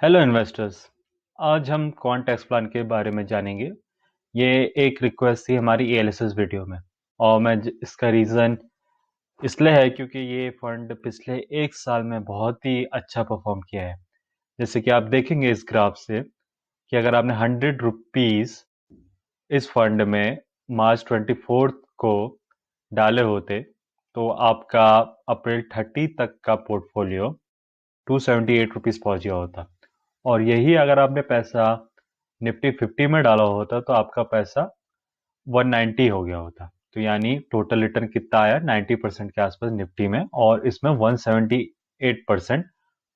Hello investors. आज हम quant x plan के बारे में जानेंगे। ये एक रिक्वेस्ट थी हमारी एएलएसएस वीडियो में और इसका रीज़न इसलिए है क्योंकि ये फंड पिछले एक साल में बहुत ही अच्छा परफॉर्म किया है। जैसे कि आप देखेंगे इस ग्राफ से कि अगर आपने 100 रुपीज़ इस फंड में मार्च 24 को डाले होते तो आपका अप्रैल 30 तक का पोर्टफोलियो 278 रुपीज़ पहुंच गया होता। और यही अगर आपने पैसा निफ्टी 50 में डाला होता तो आपका पैसा 190 हो गया होता। तो यानी टोटल रिटर्न कितना आया 90% के आसपास निफ्टी में, और इसमें 178%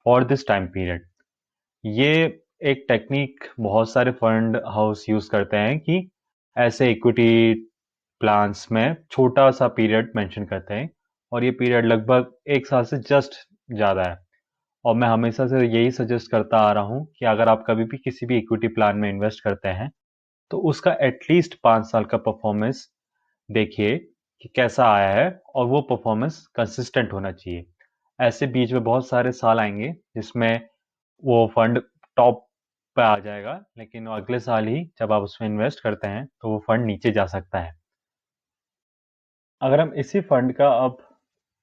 फॉर दिस टाइम पीरियड। ये एक टेक्निक बहुत सारे फंड हाउस यूज करते हैं कि ऐसे इक्विटी प्लान्स में छोटा सा पीरियड मेंशन करते हैं, और ये पीरियड लगभग एक साल से जस्ट ज़्यादा है। और मैं हमेशा से यही सजेस्ट करता आ रहा हूँ कि अगर आप कभी भी किसी भी इक्विटी प्लान में इन्वेस्ट करते हैं तो उसका एटलीस्ट 5 साल का परफॉर्मेंस देखिए कि कैसा आया है, और वो परफॉर्मेंस कंसिस्टेंट होना चाहिए। ऐसे बीच में बहुत सारे साल आएंगे जिसमें वो फंड टॉप पे आ जाएगा, लेकिन अगले साल ही जब आप उसमें इन्वेस्ट करते हैं तो वो फंड नीचे जा सकता है। अगर हम इसी फंड का अब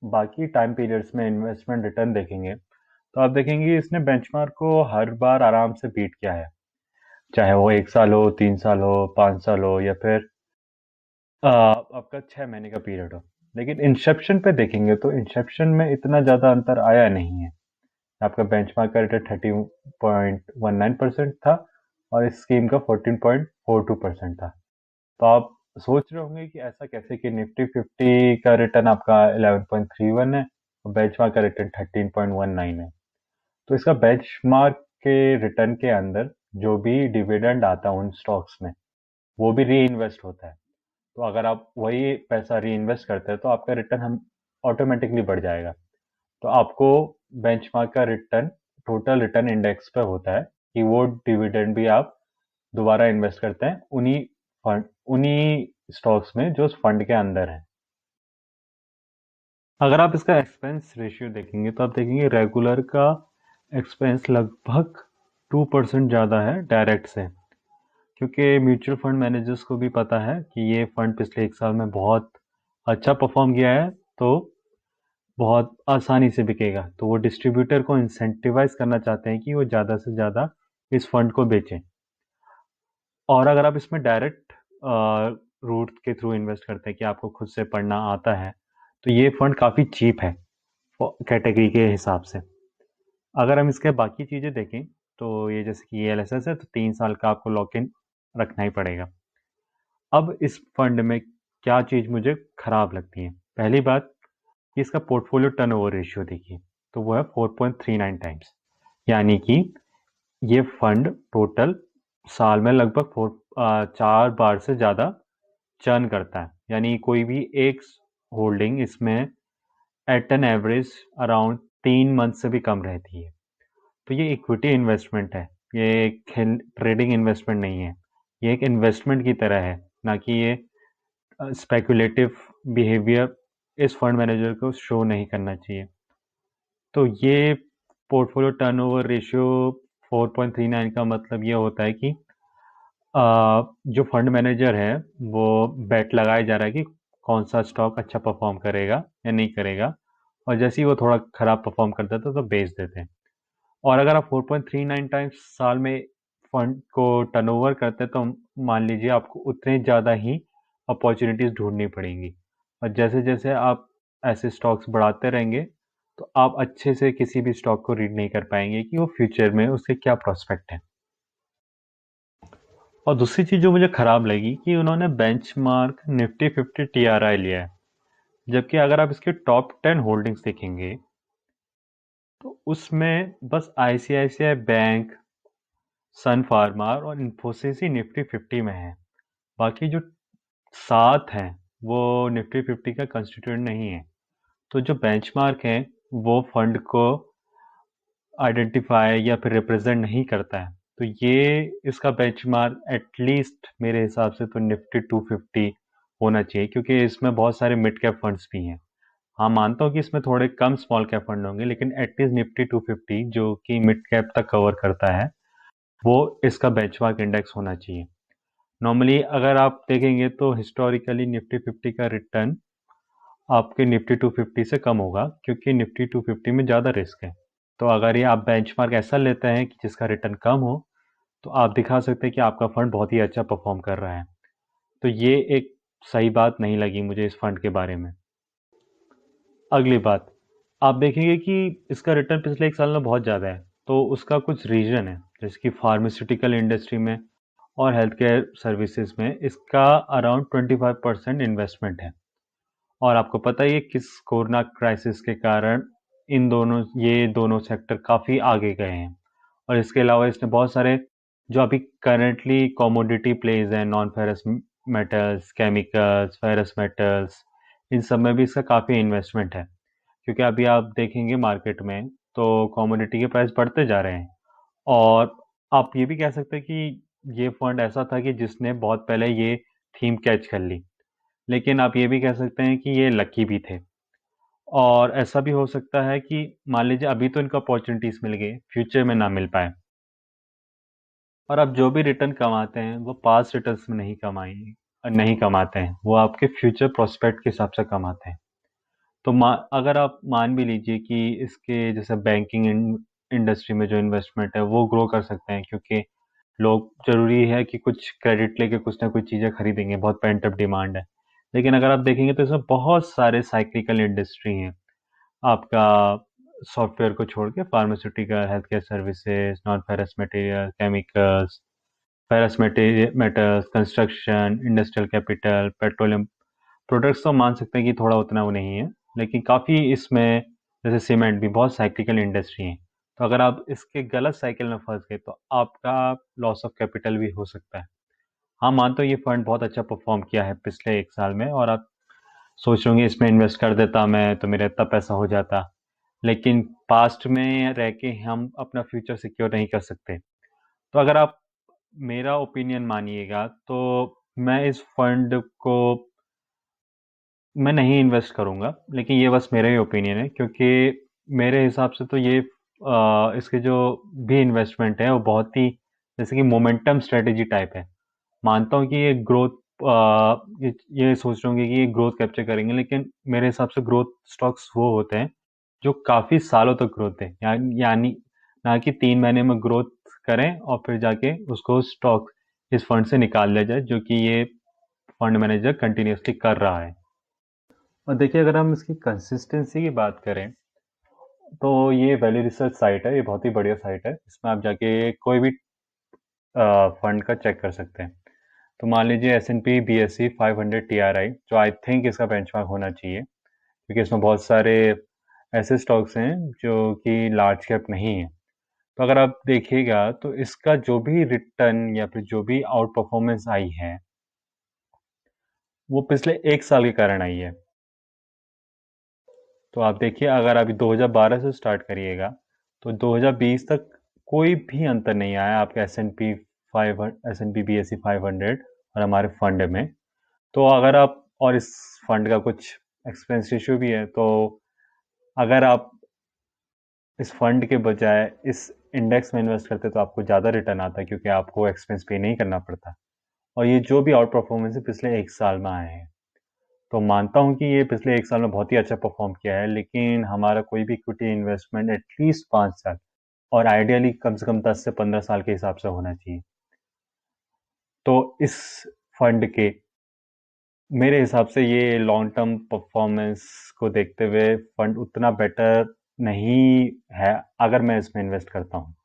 बाकी टाइम पीरियड्स में इन्वेस्टमेंट रिटर्न देखेंगे तो आप देखेंगे इसने बेंचमार्क को हर बार आराम से बीट किया है, चाहे वो 1 साल हो, 3 साल हो, 5 साल हो, या फिर आपका 6 महीने का पीरियड हो। लेकिन इंसेप्शन पे देखेंगे तो इंसेप्शन में इतना ज़्यादा अंतर आया नहीं है। आपका बेंचमार्क का रिटर्न 13.19% था और इस स्कीम का 14.42% था। तो आप सोच रहे होंगे कि ऐसा कैसे कि निफ्टी 50 का रिटर्न आपका 11.31 है और बेंचमार्क का रिटर्न 13.19 है। तो इसका बेंचमार्क के रिटर्न के अंदर जो भी डिविडेंड आता है उन स्टॉक्स में, वो भी री इन्वेस्ट होता है। तो अगर आप वही पैसा री इन्वेस्ट करते हैं तो आपका रिटर्न हम ऑटोमेटिकली बढ़ जाएगा। तो आपको बेंचमार्क का रिटर्न टोटल रिटर्न इंडेक्स पे होता है कि वो डिविडेंड भी आप दोबारा इन्वेस्ट करते हैं उन्हीं स्टॉक्स में जो उस फंड के अंदर है। अगर आप इसका एक्सपेंस रेशियो देखेंगे तो आप देखेंगे रेगुलर का एक्सपेंस लगभग 2% ज़्यादा है डायरेक्ट से, क्योंकि म्यूचुअल फंड मैनेजर्स को भी पता है कि ये फंड पिछले एक साल में बहुत अच्छा परफॉर्म किया है, तो बहुत आसानी से बिकेगा। तो वो डिस्ट्रीब्यूटर को इंसेंटिवाइज करना चाहते हैं कि वो ज़्यादा से ज़्यादा इस फंड को बेचें। और अगर आप इसमें डायरेक्ट रूट के थ्रू इन्वेस्ट करते हैं कि आपको खुद से पढ़ना आता है, तो ये फंड काफ़ी चीप है कैटेगरी के हिसाब से। अगर हम इसके बाकी चीज़ें देखें तो ये जैसे कि ये एलएसएस है तो 3 साल का आपको लॉक इन रखना ही पड़ेगा। अब इस फंड में क्या चीज़ मुझे खराब लगती है, पहली बात कि इसका पोर्टफोलियो टर्नओवर रेशियो देखिए, तो वो है 4.39 टाइम्स। यानी कि ये फंड टोटल साल में लगभग 4 बार से ज़्यादा चर्न करता है। यानी कोई भी एक होल्डिंग इसमें at an average around 3 month से भी कम रहती है। तो ये इक्विटी इन्वेस्टमेंट है, ये एक ट्रेडिंग इन्वेस्टमेंट नहीं है। ये एक इन्वेस्टमेंट की तरह है, ना कि ये स्पेकुलेटिव बिहेवियर इस फंड मैनेजर को शो नहीं करना चाहिए। तो ये पोर्टफोलियो टर्नओवर रेशियो 4.39 का मतलब ये होता है कि जो फंड मैनेजर है वो बेट लगाया जा रहा है कि कौन सा स्टॉक अच्छा परफॉर्म करेगा या नहीं करेगा, और जैसे ही वो थोड़ा खराब परफॉर्म करता है तो बेच देते हैं। और अगर आप 4.39 टाइम्स साल में फंड को टर्नओवर करते हैं तो मान लीजिए आपको उतने ज़्यादा ही अपॉर्चुनिटीज़ ढूंढनी पड़ेंगी, और जैसे जैसे आप ऐसे स्टॉक्स बढ़ाते रहेंगे तो आप अच्छे से किसी भी स्टॉक को रीड नहीं कर पाएंगे कि वो फ्यूचर में उसके क्या प्रोस्पेक्ट हैं। और दूसरी चीज़ जो मुझे ख़राब लगी कि उन्होंने बेंचमार्क निफ्टी 50 टीआरआई लिया है, जबकि अगर आप इसके टॉप 10 होल्डिंग्स देखेंगे तो उसमें बस आईसीआईसीआई बैंक, सन फार्मा और इन्फोसिस ही निफ्टी 50 में है। बाकी जो 7 हैं वो निफ्टी 50 का कंस्टिट्यूएंट नहीं है। तो जो बेंचमार्क है वो फंड को आइडेंटिफाई या फिर रिप्रेजेंट नहीं करता है। तो ये इसका बेंचमार्क एटलीस्ट मेरे हिसाब से तो निफ्टी 250 होना चाहिए, क्योंकि इसमें बहुत सारे मिड कैप फंड्स भी हैं। हाँ, मानता हूँ कि इसमें थोड़े कम स्मॉल कैप फंड होंगे, लेकिन एटलीस्ट निफ्टी 250 जो कि मिड कैप तक कवर करता है, वो इसका बेंचमार्क इंडेक्स होना चाहिए। नॉर्मली अगर आप देखेंगे तो हिस्टोरिकली निफ्टी 50 का रिटर्न आपके निफ्टी 250 से कम होगा, क्योंकि निफ्टी 250 में ज़्यादा रिस्क है। तो अगर ये आप बेंचमार्क ऐसा लेते हैं कि जिसका रिटर्न कम हो, तो आप दिखा सकते हैं कि आपका फंड बहुत ही अच्छा परफॉर्म कर रहा है। तो ये एक सही बात नहीं लगी मुझे इस फंड के बारे में। अगली बात, आप देखेंगे कि इसका रिटर्न पिछले 1 साल में बहुत ज़्यादा है, तो उसका कुछ रीज़न है, जैसे कि फार्मास्यूटिकल इंडस्ट्री में और हेल्थ केयर सर्विसेज में इसका अराउंड 25% इन्वेस्टमेंट है। और आपको पता ही है किस कोरोना क्राइसिस के कारण ये दोनों सेक्टर काफ़ी आगे गए हैं। और इसके अलावा इसने बहुत सारे जो अभी करंटली कमोडिटी प्लेज हैं, non ferrous metals, chemicals, ferrous metals, इन सब में भी इसका काफ़ी इन्वेस्टमेंट है। क्योंकि अभी आप देखेंगे मार्केट में तो कमोडिटी के प्राइस बढ़ते जा रहे हैं। और आप ये भी कह सकते हैं कि ये फंड ऐसा था कि जिसने बहुत पहले ये थीम कैच कर ली। लेकिन आप ये भी कह सकते हैं कि ये लकी भी थे। और ऐसा भी हो सकता है कि मान लीजिए अभी तो इनको अपॉर्चुनिटीज़ मिल गई, फ्यूचर में ना मिल पाए। और आप जो भी रिटर्न कमाते हैं, वो पास्ट रिटर्न्स में नहीं कमाते हैं, वो आपके फ्यूचर प्रोस्पेक्ट के हिसाब से कमाते हैं। तो अगर आप मान भी लीजिए कि इसके जैसे बैंकिंग इंडस्ट्री में जो इन्वेस्टमेंट है वो ग्रो कर सकते हैं, क्योंकि लोग ज़रूरी है कि कुछ क्रेडिट लेके कुछ ना कुछ चीज़ें खरीदेंगे, बहुत पेंट अप डिमांड है। लेकिन अगर आप देखेंगे तो इसमें बहुत सारे साइक्लिकल इंडस्ट्री हैं। आपका सॉफ्टवेयर को छोड़ के pharmaceutical, health care services, non ferrous material, chemicals, ferrous metals, construction, industrial capital, petroleum products. तो मान सकते हैं कि थोड़ा उतना वो नहीं है, लेकिन काफ़ी इसमें जैसे सीमेंट भी बहुत साइक्लिकल इंडस्ट्री है। तो अगर आप इसके गलत साइकिल में फंस गए तो आपका लॉस ऑफ कैपिटल भी हो सकता है। हाँ, मानता हूँ ये फंड बहुत अच्छा परफॉर्म किया है पिछले 1 साल में, और आप सोच रहे होंगे इसमें इन्वेस्ट कर देता मैं तो मेरा इतना पैसा हो जाता। लेकिन पास्ट में रह के हम अपना फ्यूचर सिक्योर नहीं कर सकते। तो अगर आप मेरा ओपिनियन मानिएगा तो मैं इस फंड को मैं नहीं इन्वेस्ट करूँगा, लेकिन ये बस मेरा ही ओपिनियन है, क्योंकि मेरे हिसाब से तो इसके जो भी इन्वेस्टमेंट है वो बहुत ही जैसे कि मोमेंटम स्ट्रेटेजी टाइप है। मानता हूँ कि ये ग्रोथ ये सोच रहे होंगे कि ये ग्रोथ कैप्चर करेंगे, लेकिन मेरे हिसाब से ग्रोथ स्टॉक्स वो होते हैं जो काफ़ी सालों तक ग्रोथ दें, यानी ना कि 3 महीने में ग्रोथ करें और फिर जाके उसको स्टॉक इस फंड से निकाल लिया जाए, जो कि ये फंड मैनेजर कंटिन्यूसली कर रहा है। और देखिए, अगर हम इसकी कंसिस्टेंसी की बात करें तो ये वैल्यू रिसर्च साइट है, ये बहुत ही बढ़िया साइट है। इसमें आप जाके कोई भी फंड का चेक कर सकते हैं। तो मान लीजिए S&P BSE 500 TRI, जो आई थिंक इसका बेंचमार्क होना चाहिए, क्योंकि इसमें बहुत सारे ऐसे स्टॉक्स हैं जो कि लार्ज कैप नहीं है। तो अगर आप देखिएगा तो इसका जो भी रिटर्न या फिर जो भी आउट परफॉर्मेंस आई है, वो पिछले 1 साल के कारण आई है। तो आप देखिए, अगर अभी 2012 से स्टार्ट करिएगा तो 2020 तक कोई भी अंतर नहीं आया आपके S&P BSE 500 और हमारे फंड में। तो अगर आप, और इस फंड का कुछ एक्सपेंस रेशियो भी है, तो अगर आप इस फंड के बजाय इस इंडेक्स में इन्वेस्ट करते तो आपको ज़्यादा रिटर्न आता, क्योंकि आपको एक्सपेंस पे नहीं करना पड़ता। और ये जो भी आउट परफॉर्मेंस है पिछले 1 साल में आए हैं, तो मानता हूँ कि ये पिछले 1 साल में बहुत ही अच्छा परफॉर्म किया है। लेकिन हमारा कोई भी इक्विटी इन्वेस्टमेंट एटलीस्ट 5 साल और आइडियली कम से कम 10 से 15 साल के हिसाब से होना चाहिए। तो इस फंड के मेरे हिसाब से ये लॉन्ग टर्म परफॉर्मेंस को देखते हुए फंड उतना बेटर नहीं है अगर मैं इसमें इन्वेस्ट करता हूँ।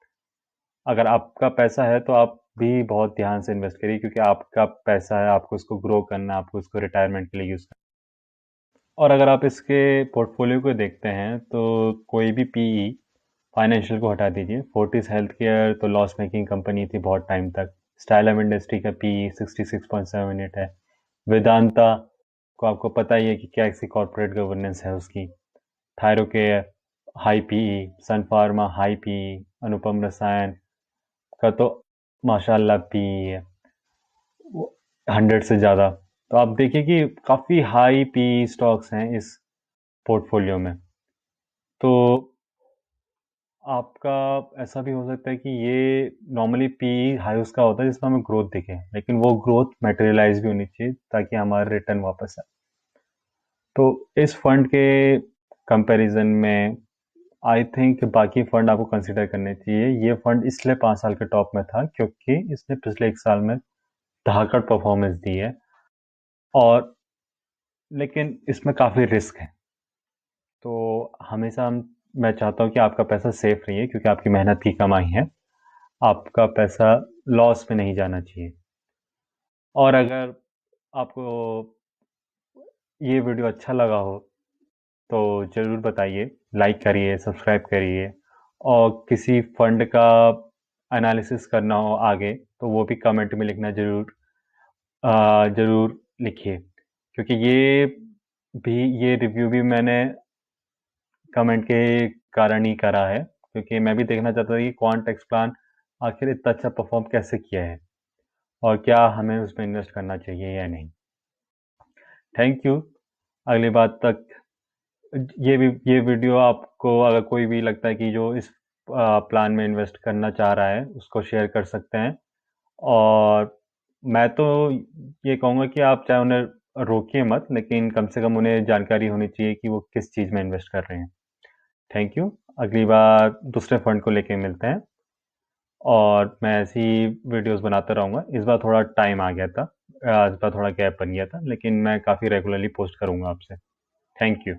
अगर आपका पैसा है तो आप भी बहुत ध्यान से इन्वेस्ट करिए, क्योंकि आपका पैसा है, आपको उसको ग्रो करना है, आपको उसको रिटायरमेंट के लिए यूज़ करना है। और अगर आप इसके पोर्टफोलियो को देखते हैं तो कोई भी पीई फाइनेंशियल को हटा दीजिए। फोर्टिस हेल्थ केयर तो लॉस मेकिंग कंपनी थी बहुत टाइम तक। स्टाइलम इंडस्ट्री का पीई 66.78 है। वेदांता को आपको पता ही है कि क्या ऐसी कॉर्पोरेट गवर्नेंस है उसकी। थायरोकेयर हाई पीई, सन फार्मा हाई पीई, अनुपम रसायन का तो माशाल्लाह पीई है 100 से ज़्यादा। तो आप देखिए कि काफ़ी हाई पीई स्टॉक्स हैं इस पोर्टफोलियो में। तो आपका ऐसा भी हो सकता है कि ये नॉर्मली पी हाई उसका होता है जिसमें हमें ग्रोथ दिखे, लेकिन वो ग्रोथ मटेरियलाइज भी होनी चाहिए ताकि हमारा रिटर्न वापस आए। तो इस फंड के कंपैरिजन में आई थिंक बाकी फंड आपको कंसिडर करने चाहिए। ये फंड इसलिए 5 साल के टॉप में था क्योंकि इसने पिछले 1 साल में धाकड़ परफॉर्मेंस दी है, और लेकिन इसमें काफ़ी रिस्क है। तो हमेशा मैं चाहता हूँ कि आपका पैसा सेफ रहिए, क्योंकि आपकी मेहनत की कमाई है। आपका पैसा लॉस में नहीं जाना चाहिए। और अगर आपको ये वीडियो अच्छा लगा हो तो ज़रूर बताइए, लाइक करिए, सब्सक्राइब करिए, और किसी फंड का एनालिसिस करना हो आगे तो वो भी कमेंट में लिखना ज़रूर लिखिए, क्योंकि ये रिव्यू भी मैंने कमेंट के कारण ही करा है, क्योंकि मैं भी देखना चाहता था कि क्वांट एक्सप्लान आखिर इतना अच्छा परफॉर्म कैसे किया है और क्या हमें उसमें इन्वेस्ट करना चाहिए या नहीं। Thank you. अगली बात तक ये वीडियो आपको अगर कोई भी लगता है कि जो इस प्लान में इन्वेस्ट करना चाह रहा है उसको शेयर कर सकते हैं। और मैं तो ये कहूँगा कि आप चाहे उन्हें रोकिए मत, लेकिन कम से कम उन्हें जानकारी होनी चाहिए कि वो किस चीज़ में इन्वेस्ट कर रहे हैं। Thank you. अगली बार दूसरे फंड को लेके मिलते हैं, और मैं ऐसी वीडियोस बनाता रहूँगा। इस बार थोड़ा टाइम आ गया था, इस बार थोड़ा गैप बन गया था, लेकिन मैं काफ़ी रेगुलरली पोस्ट करूँगा आपसे। Thank you.